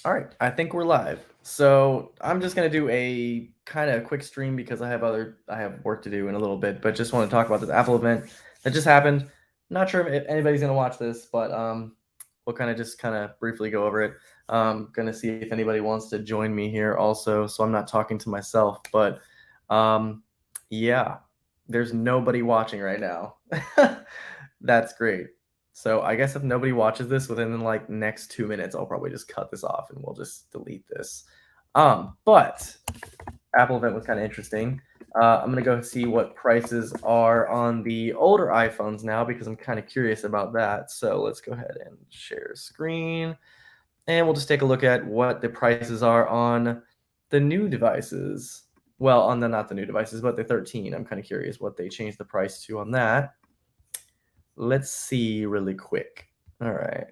All right, I think we're live. So I'm just gonna do a kind of quick stream because I have work to do in a little bit, but just want to talk about this Apple event that just happened. Not sure if anybody's gonna watch this, but we'll kind of briefly go over it. Gonna see if anybody wants to join me here also, so I'm not talking to myself. But um, yeah, there's nobody watching right now. That's great. So I guess if nobody watches this within like next 2 minutes, I'll probably just cut this off and we'll just delete this. But Apple event was kind of interesting. I'm gonna go see what prices are on the older iPhones now because I'm kind of curious about that. So let's go ahead and share screen, and we'll just take a look at what the prices are on the new devices. Well, on the not the new devices, but the 13. I'm kind of curious what they changed the price to on that. Let's see really quick. All right.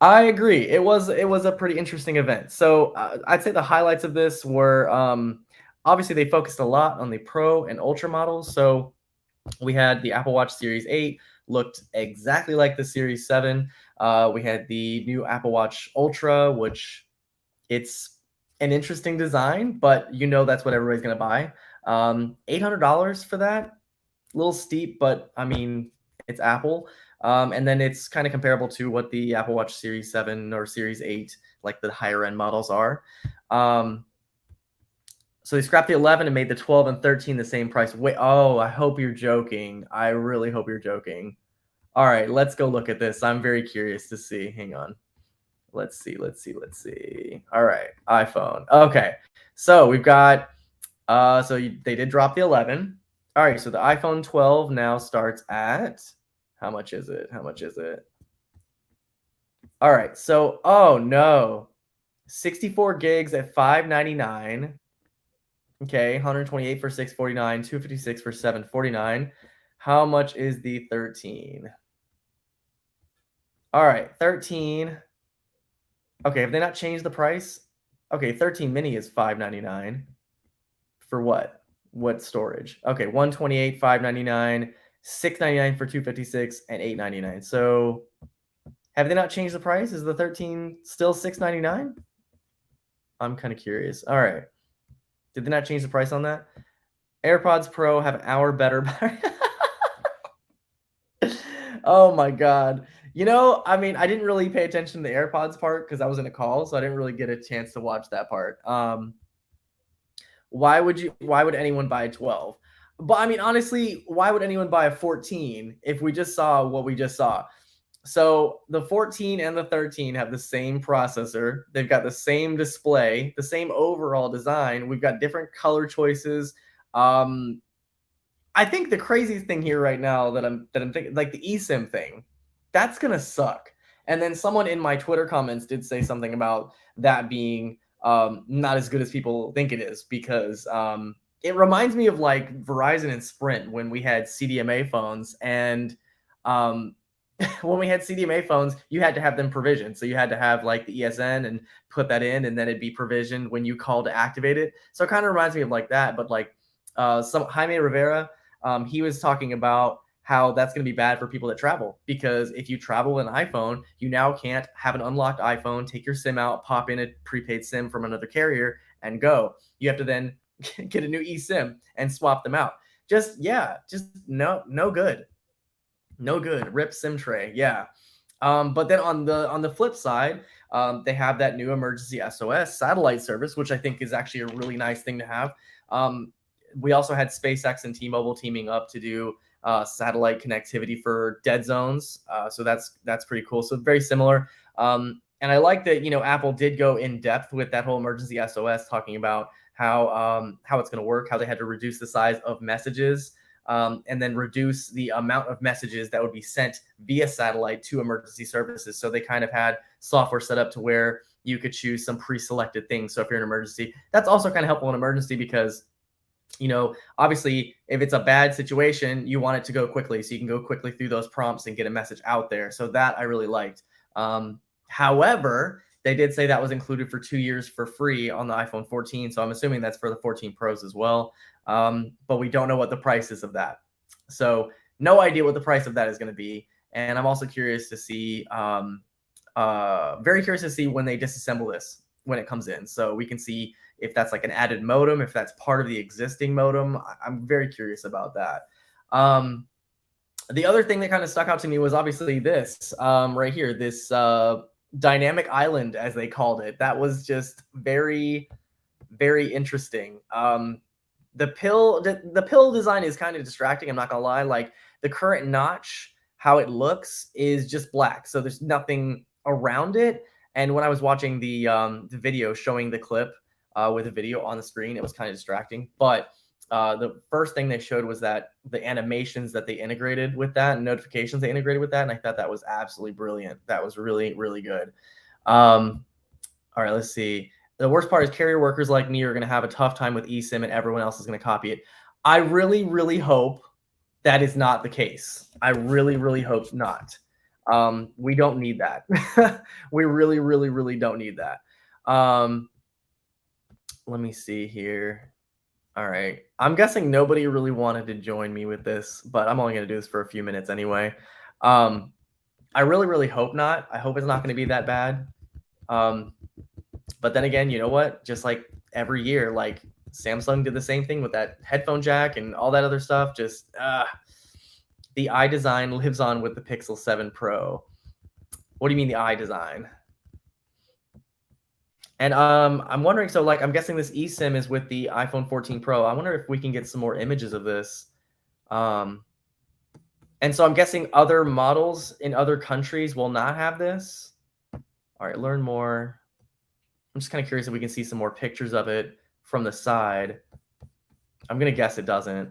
I agree. It was a pretty interesting event. So I'd say the highlights of this were obviously they focused a lot on the Pro and Ultra models. So we had the Apple Watch Series 8 looked exactly like the Series 7. We had the new Apple Watch Ultra, which it's an interesting design, but you know that's what everybody's gonna buy. $800 for that, a little steep, but I mean it's Apple. And then it's kind of comparable to what the Apple Watch Series 7 or Series 8, like the higher end models are. So they scrapped the 11 and made the 12 and 13 the same price. Wait, oh, I hope you're joking. I really hope you're joking. All right, let's go look at this. I'm very curious to see. Hang on. Let's see. All right, iPhone. Okay, so we've got, they did drop the 11. All right, so the iPhone 12 now starts at, how much is it? All right, so, oh no, 64 gigs at $599. Okay, 128 for $649, 256 for $749. How much is the 13? All right, 13. Okay, have they not changed the price? Okay, 13 mini is $599. For what? What storage? Okay, 128, $599, $699 for 256, and $899. So have they not changed the price? Is the 13 still $699? I'm kind of curious. All right. Did they not change the price on that? AirPods Pro have an hour better battery. Oh my God. You know, I mean, I didn't really pay attention to the AirPods part because I was in a call, so I didn't really get a chance to watch that part. Why would anyone buy a 12? But I mean, honestly, why would anyone buy a 14 if we just saw what we just saw? So the 14 and the 13 have the same processor. They've got the same display, the same overall design. We've got different color choices. I think the craziest thing here right now that I'm thinking, like the eSIM thing, that's gonna suck. And then someone in my Twitter comments did say something about that being not as good as people think it is because it reminds me of like Verizon and Sprint when we had CDMA phones, and um, when we had CDMA phones, you had to have them provisioned. So you had to have like the ESN and put that in, and then it'd be provisioned when you call to activate it. So it kind of reminds me of like that, but like some Jaime Rivera, he was talking about how that's going to be bad for people that travel because if you travel with an iPhone, you now can't have an unlocked iPhone, take your SIM out, pop in a prepaid SIM from another carrier, and go. You have to then get a new eSIM and swap them out. Just no good. No good. Rip SIM tray. Yeah. But then on the flip side, they have that new emergency SOS satellite service, which I think is actually a really nice thing to have. We also had SpaceX and T-Mobile teaming up to do satellite connectivity for dead zones. So that's pretty cool. So very similar. And I like that, Apple did go in depth with that whole emergency SOS, talking about how it's going to work, how they had to reduce the size of messages, and then reduce the amount of messages that would be sent via satellite to emergency services. So they kind of had software set up to where you could choose some pre-selected things. So if you're in an emergency, that's also kind of helpful in emergency because obviously, if it's a bad situation, you want it to go quickly. So you can go quickly through those prompts and get a message out there. So that I really liked. However, they did say that was included for 2 years for free on the iPhone 14. So I'm assuming that's for the 14 Pros as well. But we don't know what the price is of that. So no idea what the price of that is going to be. And I'm also curious to see Very curious to see when they disassemble this when it comes in, so we can see if that's like an added modem, if that's part of the existing modem. I'm very curious about that. The other thing that kind of stuck out to me was obviously this right here, this dynamic island, as they called it. That was just very, very interesting. The pill design is kind of distracting. I'm not gonna lie. Like the current notch, how it looks is just black, so there's nothing around it. And when I was watching the video showing the clip with the video on the screen, it was kind of distracting. But the first thing they showed was that the animations that they integrated with that and notifications they integrated with that, and I thought that was absolutely brilliant. That was really, really good. All right, let's see. The worst part is carrier workers like me are going to have a tough time with eSIM and everyone else is going to copy it. I really, really hope that is not the case. I really, really hope not. We don't need that. We really, really, really don't need that. Let me see here. All right. I'm guessing nobody really wanted to join me with this, but I'm only going to do this for a few minutes anyway. I really, really hope not. I hope it's not going to be that bad. But then again, you know what? Just like every year, like Samsung did the same thing with that headphone jack and all that other stuff. Just the eye design lives on with the Pixel 7 Pro. What do you mean the eye design? And I'm wondering, so like I'm guessing this eSIM is with the iPhone 14 Pro. I wonder if we can get some more images of this. And so I'm guessing other models in other countries will not have this. All right, learn more. I'm just kind of curious if we can see some more pictures of it from the side. I'm going to guess it doesn't.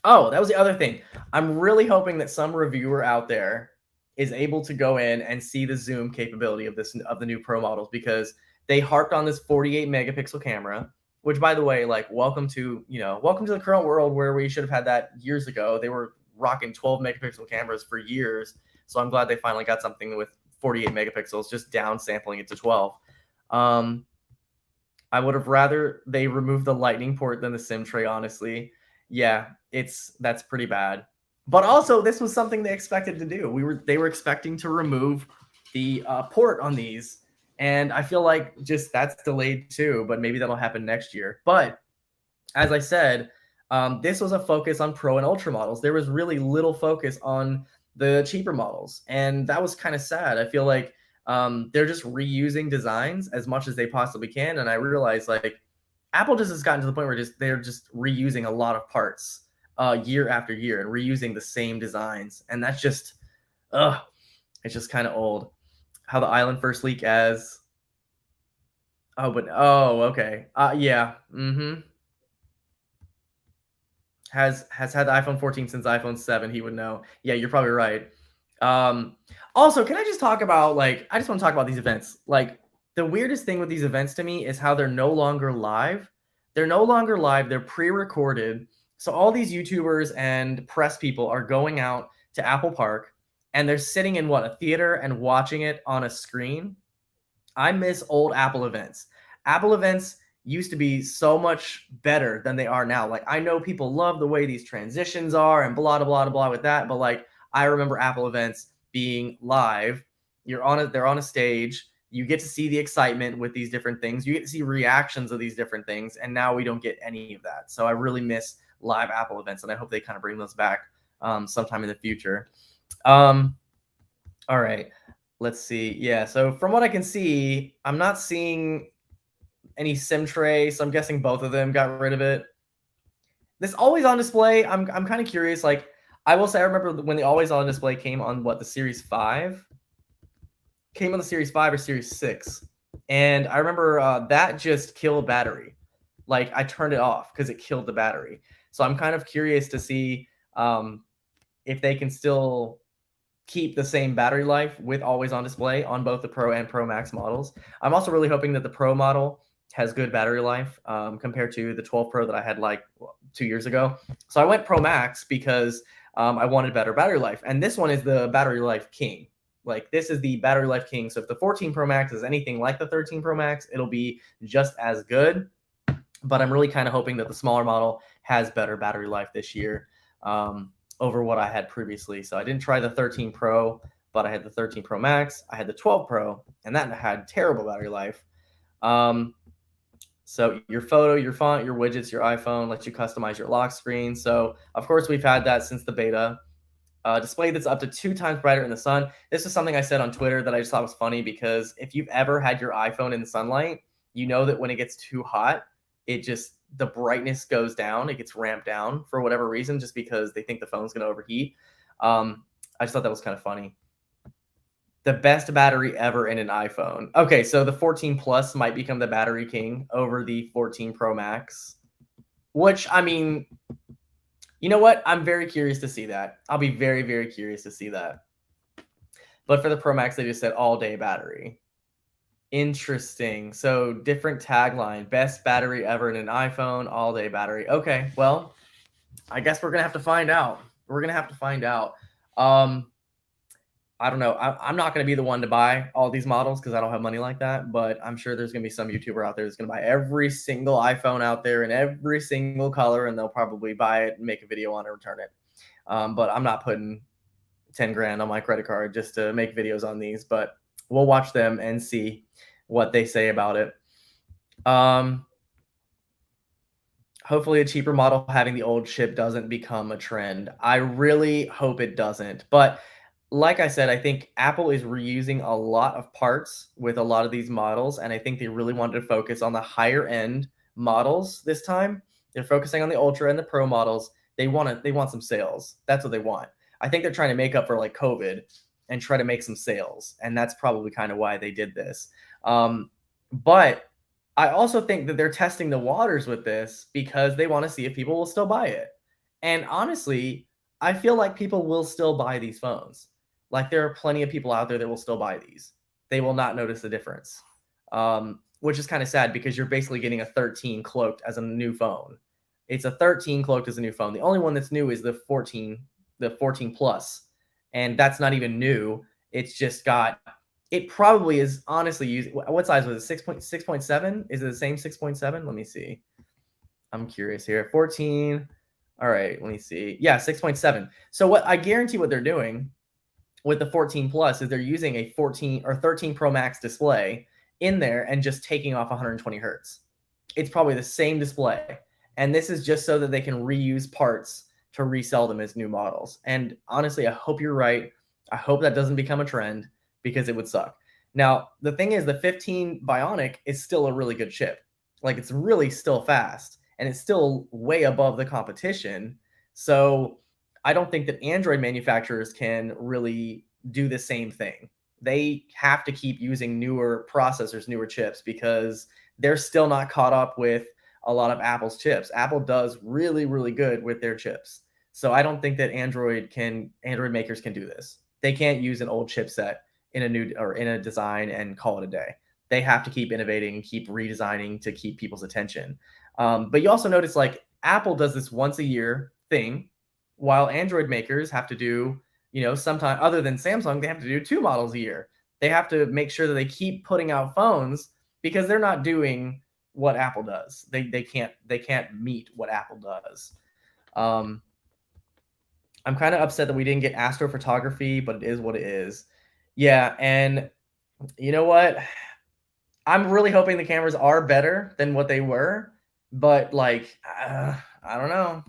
Oh, that was the other thing. I'm really hoping that some reviewer out there is able to go in and see the zoom capability of the new Pro models, because they harped on this 48 megapixel camera, which, by the way, like welcome to the current world where we should have had that years ago. They were rocking 12 megapixel cameras for years. So I'm glad they finally got something with 48 megapixels, just downsampling it to 12. I would have rather they removed the lightning port than the SIM tray, honestly. Yeah, that's pretty bad. But also, this was something they expected to do. They were expecting to remove the port on these, and I feel like just that's delayed too. But maybe that'll happen next year. But as I said, this was a focus on Pro and Ultra models. There was really little focus on the cheaper models, and that was kind of sad. I feel like they're just reusing designs as much as they possibly can, and I realize like Apple just has gotten to the point where they're just reusing a lot of parts year after year and reusing the same designs, and that's just it's just kind of old. How the island first leak as okay, yeah, has had the iPhone 14 since iPhone 7. He would know. Yeah, you're probably right. Also, can I just talk about I just want to talk about these events. Like the weirdest thing with these events to me is how they're no longer live. They're no longer live. They're pre-recorded. So all these YouTubers and press people are going out to Apple Park and they're sitting in a theater and watching it on a screen. I miss old Apple events. Apple events used to be so much better than they are now. Like I know people love the way these transitions are and blah, blah, blah, blah with that. But like I remember Apple events being live. They're on a stage. You get to see the excitement with these different things. You get to see reactions of these different things. And now we don't get any of that. So I really miss live Apple events. And I hope they kind of bring those back sometime in the future. All right. Let's see. Yeah. So from what I can see, I'm not seeing any SIM tray. So I'm guessing both of them got rid of it. This always on display, I'm kind of curious. Like I will say, I remember when the always on display came on the Series 5? Came on the Series 5 or Series 6. And I remember that just killed battery. Like I turned it off because it killed the battery. So I'm kind of curious to see if they can still keep the same battery life with always on display on both the Pro and Pro Max models. I'm also really hoping that the Pro model has good battery life compared to the 12 Pro that I had 2 years ago. So I went Pro Max because I wanted better battery life. And this one is the battery life king. Like this is the battery life king. So if the 14 Pro Max is anything like the 13 Pro Max, it'll be just as good. But I'm really kind of hoping that the smaller model has better battery life this year over what I had previously. So I didn't try the 13 Pro but I had the 13 Pro Max, I had the 12 Pro, and that had terrible battery life. So your photo, your font, your widgets, your iPhone lets you customize your lock screen. So of course we've had that since the beta. Display that's up to 2 times brighter in the sun. This is something I said on Twitter that I just thought was funny, because if you've ever had your iPhone in the sunlight, you know that when it gets too hot, the brightness goes down. It gets ramped down for whatever reason, just because they think the phone's going to overheat. I just thought that was kind of funny. The best battery ever in an iPhone. Okay, so the 14 Plus might become the battery king over the 14 Pro Max, which, I mean, you know what? I'm very curious to see that. I'll be very, very curious to see that. But for the Pro Max, they just said all-day battery. Interesting. So different tagline. Best battery ever in an iPhone, all-day battery. Okay, well, I guess we're going to have to find out. We're going to have to find out. I don't know. I'm not going to be the one to buy all these models because I don't have money like that. But I'm sure there's going to be some YouTuber out there that's going to buy every single iPhone out there in every single color, and they'll probably buy it and make a video on it and return it. But I'm not putting 10 grand on my credit card just to make videos on these. But we'll watch them and see what they say about it. Hopefully a cheaper model having the old chip doesn't become a trend. I really hope it doesn't. But like I said, I think Apple is reusing a lot of parts with a lot of these models, and I think they really wanted to focus on the higher end models this time. They're focusing on the Ultra and the Pro models. They want some sales. That's what they want. I think they're trying to make up for like COVID and try to make some sales, and that's probably kind of why they did this. But I also think that they're testing the waters with this because they want to see if people will still buy it. And honestly, I feel like people will still buy these phones. Like, there are plenty of people out there that will still buy these. They will not notice the difference, which is kind of sad because you're basically getting a 13 cloaked as a new phone. It's a 13 cloaked as a new phone. The only one that's new is the 14 Plus, and that's not even new. It's just got, it probably is honestly used. What size was it? 6.7? Is it the same 6.7? Let me see. I'm curious here. 14. All right, let me see. Yeah, 6.7. So what I guarantee what they're doing with the 14 Plus is they're using a 14 or 13 Pro Max display in there and just taking off 120 hertz. It's probably the same display. And this is just so that they can reuse parts to resell them as new models. And honestly, I hope you're right. I hope that doesn't become a trend because it would suck. Now, the thing is, the 15 Bionic is still a really good chip. Like, it's really still fast, and it's still way above the competition. So I don't think that Android manufacturers can really do the same thing. They have to keep using newer processors, newer chips, because they're still not caught up with a lot of Apple's chips. Apple does really, really good with their chips. So I don't think that Android makers can do this. They can't use an old chipset in a design and call it a day. They have to keep innovating and keep redesigning to keep people's attention. But you also notice, like, Apple does this once a year thing, while Android makers have to do, sometime other than Samsung, they have to do 2 models a year. They have to make sure that they keep putting out phones because they're not doing what Apple does. They can't meet what Apple does. I'm kind of upset that we didn't get astrophotography, but it is what it is. Yeah, and you know what? I'm really hoping the cameras are better than what they were, but like, I don't know.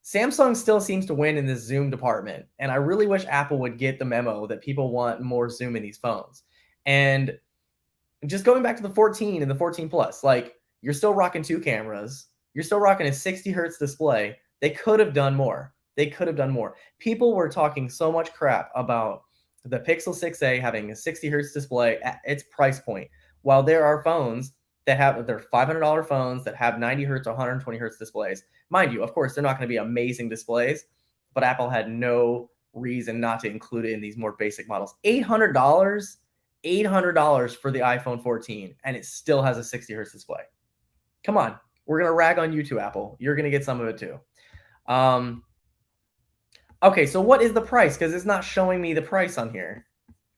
Samsung still seems to win in this zoom department, and I really wish Apple would get the memo that people want more zoom in these phones. And just going back to the 14 and the 14 Plus, like, you're still rocking 2 cameras. You're still rocking a 60 hertz display. They could have done more. People were talking so much crap about the Pixel 6a having a 60 hertz display at its price point, while there are phones that have their $500 phones that have 90 hertz or 120 hertz displays. Mind you, of course, they're not going to be amazing displays, but Apple had no reason not to include it in these more basic models. $800 for the iPhone 14, and it still has a 60 hertz display. Come on. We're going to rag on you too, Apple. You're going to get some of it too. Okay, so what is the price? Because it's not showing me the price on here.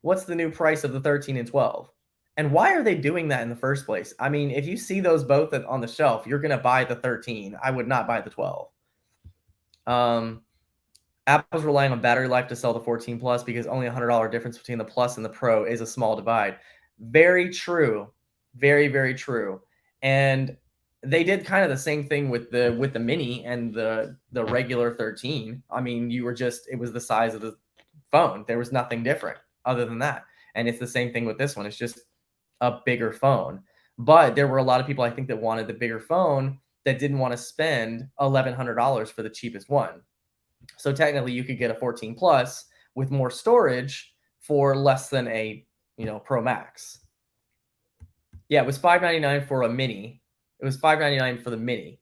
What's the new price of the 13 and 12? And why are they doing that in the first place? I mean, if you see those both on the shelf, you're going to buy the 13. I would not buy the 12. Apple's relying on battery life to sell the 14 Plus because only $100 difference between the Plus and the Pro is a small divide. Very true. Very, very true. And they did kind of the same thing with the Mini and the regular 13. I mean, it was the size of the phone. There was nothing different other than that. And it's the same thing with this one. It's just a bigger phone. But there were a lot of people, I think, that wanted the bigger phone that didn't want to spend $1,100 for the cheapest one. So technically, you could get a 14 Plus with more storage for less than a Pro Max. Yeah, it was $599 for a Mini. It was $599 for the Mini,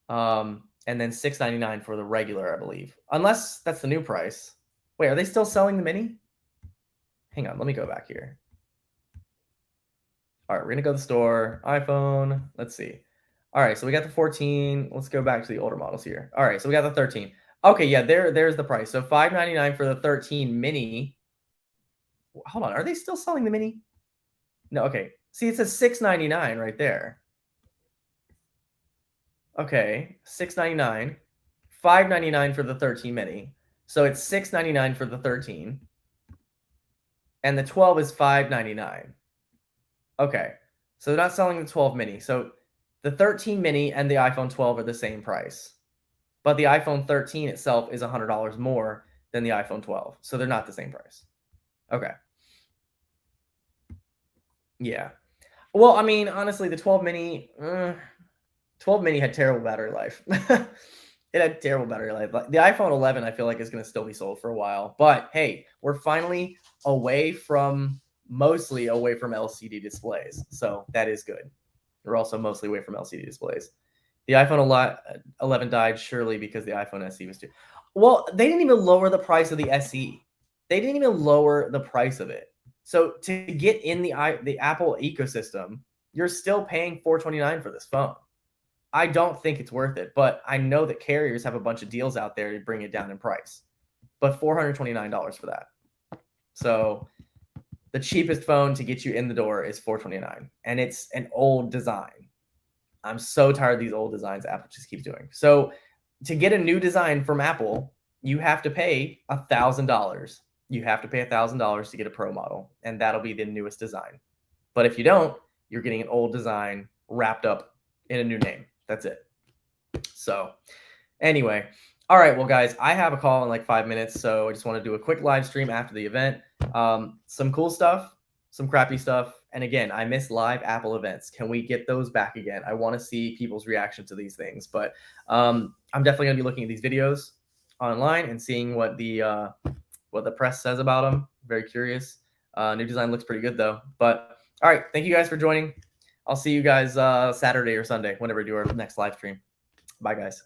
and then $699 for the regular, I believe. Unless that's the new price. Wait, are they still selling the Mini? Hang on, let me go back here. All right, we're gonna go to the store. iPhone. Let's see. All right, so we got the 14. Let's go back to the older models here. All right, so we got the 13. Okay, yeah, there's the price. So $599 for the 13 Mini. Hold on, are they still selling the Mini? No, okay. See, it says $699 right there. Okay, $699, $599 for the 13 Mini. So it's $699 for the 13, and the 12 is $599. Okay, so they're not selling the 12 Mini. So the 13 Mini and the iPhone 12 are the same price, but the iPhone 13 itself is $100 more than the iPhone 12. So they're not the same price. Okay. Yeah. Well, I mean, honestly, the 12 Mini, 12 Mini had terrible battery life. It had terrible battery life. The iPhone 11, I feel like, is going to still be sold for a while. But hey, we're finally mostly away from LCD displays. So that is good. We're also mostly away from LCD displays. The iPhone 11 died surely because the iPhone SE was too. Well, they didn't even lower the price of the SE. They didn't even lower the price of it. So to get in the Apple ecosystem, you're still paying $429 for this phone. I don't think it's worth it, but I know that carriers have a bunch of deals out there to bring it down in price. But $429 for that. So the cheapest phone to get you in the door is $429, and it's an old design. I'm so tired of these old designs Apple just keeps doing. So to get a new design from Apple, you have to pay $1,000. You have to pay $1,000 to get a Pro model, and that'll be the newest design. But if you don't, you're getting an old design wrapped up in a new name. That's it. So anyway, all right, well, guys, I have a call in like 5 minutes, so I just want to do a quick live stream after the event. Some cool stuff, some crappy stuff. And again, I miss live Apple events. Can we get those back again? I want to see people's reaction to these things. But I'm definitely going to be looking at these videos online and seeing what the press says about them. Very curious. New design looks pretty good, though. But all right, thank you guys for joining. I'll see you guys Saturday or Sunday, whenever we do our next live stream. Bye, guys.